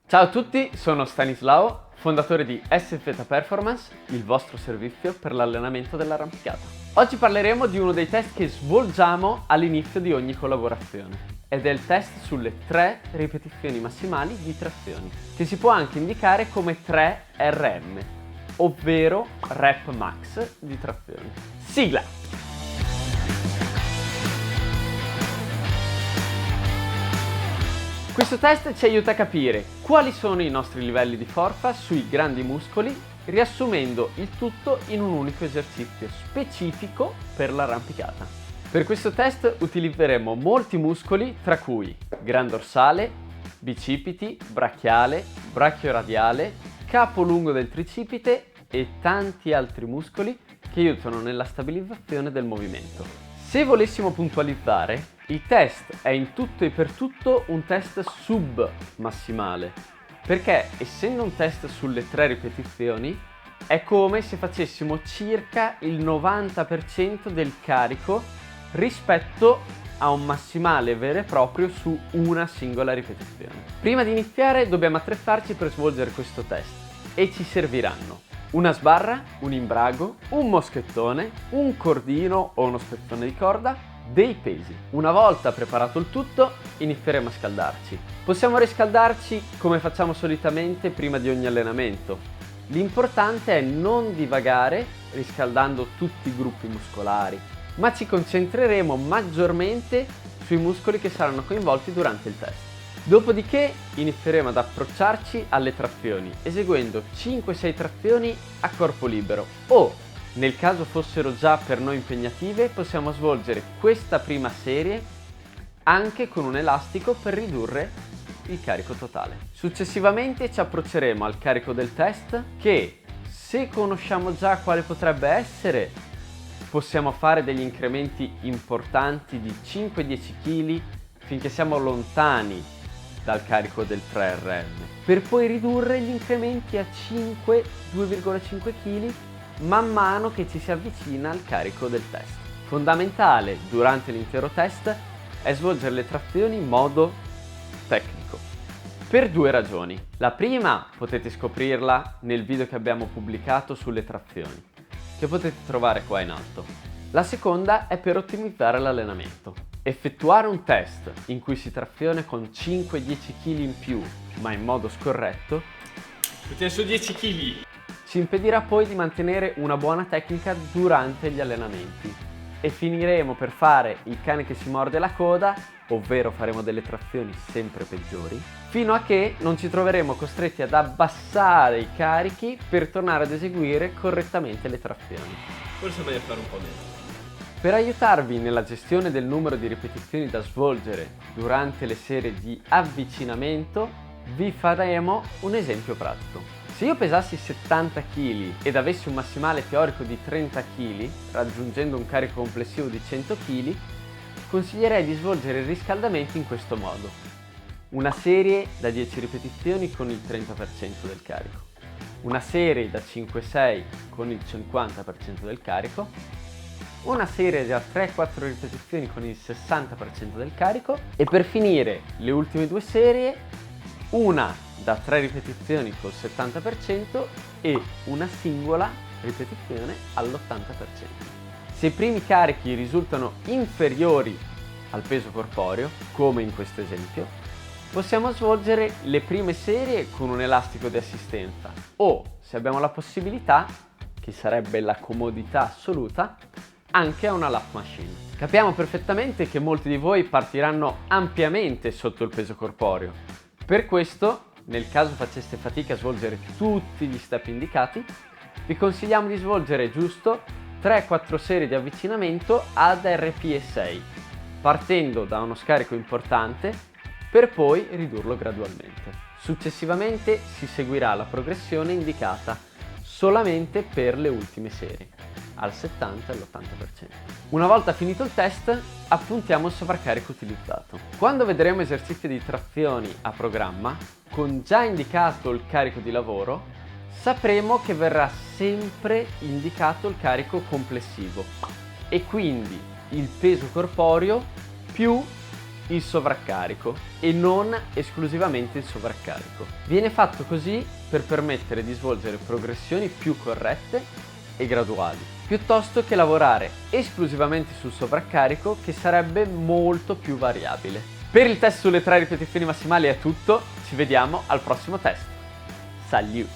Ciao a tutti, sono Stanislao, fondatore di SZ Performance, il vostro servizio per l'allenamento dell'arrampicata. Oggi parleremo di uno dei test che svolgiamo all'inizio di ogni collaborazione ed è il test sulle 3 ripetizioni massimali di trazioni, che si può anche indicare come 3 RM, ovvero rep max di trazioni. Sigla! Questo test ci aiuta a capire quali sono i nostri livelli di forza sui grandi muscoli, riassumendo il tutto in un unico esercizio specifico per l'arrampicata. Per questo test utilizzeremo molti muscoli, tra cui gran dorsale, bicipiti, brachiale, brachio-radiale, capo lungo del tricipite e tanti altri muscoli che aiutano nella stabilizzazione del movimento. Se volessimo puntualizzare, il test è in tutto e per tutto un test submassimale, perché essendo un test sulle 3 ripetizioni, è come se facessimo circa il 90% del carico rispetto a un massimale vero e proprio su una singola ripetizione. Prima di iniziare dobbiamo attrezzarci per svolgere questo test e ci serviranno una sbarra, un imbrago, un moschettone, un cordino o uno spezzone di corda, dei pesi. Una volta preparato il tutto, inizieremo a scaldarci. Possiamo riscaldarci come facciamo solitamente prima di ogni allenamento. L'importante è non divagare riscaldando tutti i gruppi muscolari, ma ci concentreremo maggiormente sui muscoli che saranno coinvolti durante il test. Dopodiché inizieremo ad approcciarci alle trazioni, eseguendo 5-6 trazioni a corpo libero o, nel caso fossero già per noi impegnative, possiamo svolgere questa prima serie anche con un elastico per ridurre il carico totale. Successivamente ci approcceremo al carico del test che, se conosciamo già quale potrebbe essere, possiamo fare degli incrementi importanti di 5-10 kg finché siamo lontani dal carico del 3RM, per poi ridurre gli incrementi a 5-2,5 kg man mano che ci si avvicina al carico del test. Fondamentale durante l'intero test è svolgere le trazioni in modo tecnico, per 2 ragioni. La prima potete scoprirla nel video che abbiamo pubblicato sulle trazioni, che potete trovare qua in alto. La seconda è per ottimizzare l'allenamento. Effettuare un test in cui si traziona con 5-10 kg in più, ma in modo scorretto, Mettiamo su 10 kg. ci impedirà poi di mantenere una buona tecnica durante gli allenamenti e finiremo per fare il cane che si morde la coda, ovvero faremo delle trazioni sempre peggiori, fino a che non ci troveremo costretti ad abbassare i carichi per tornare ad eseguire correttamente le trazioni. Forse è meglio fare un po' meno. Per aiutarvi nella gestione del numero di ripetizioni da svolgere durante le serie di avvicinamento, vi faremo un esempio pratico. Se io pesassi 70 kg ed avessi un massimale teorico di 30 kg, raggiungendo un carico complessivo di 100 kg, consiglierei di svolgere il riscaldamento in questo modo. Una serie da 10 ripetizioni con il 30% del carico, una serie da 5-6 con il 50% del carico, una serie da 3-4 ripetizioni con il 60% del carico e per finire le ultime 2 serie una da 3 ripetizioni col 70% e una singola ripetizione all'80%. Se i primi carichi risultano inferiori al peso corporeo, come in questo esempio, possiamo svolgere le prime serie con un elastico di assistenza o, se abbiamo la possibilità, che sarebbe la comodità assoluta, anche a una lap machine. Capiamo perfettamente che molti di voi partiranno ampiamente sotto il peso corporeo. Per questo, nel caso faceste fatica a svolgere tutti gli step indicati, vi consigliamo di svolgere giusto 3-4 serie di avvicinamento ad RPE6, partendo da uno scarico importante per poi ridurlo gradualmente. Successivamente si seguirà la progressione indicata solamente per le ultime serie, al 70 e all'80%. Una volta finito il test, appuntiamo il sovraccarico utilizzato. Quando vedremo esercizi di trazioni a programma, con già indicato il carico di lavoro, sapremo che verrà sempre indicato il carico complessivo e quindi il peso corporeo più il sovraccarico e non esclusivamente il sovraccarico. Viene fatto così per permettere di svolgere progressioni più corrette e graduali, piuttosto che lavorare esclusivamente sul sovraccarico, che sarebbe molto più variabile. Per il test sulle 3 ripetizioni massimali è tutto, ci vediamo al prossimo test. Salut!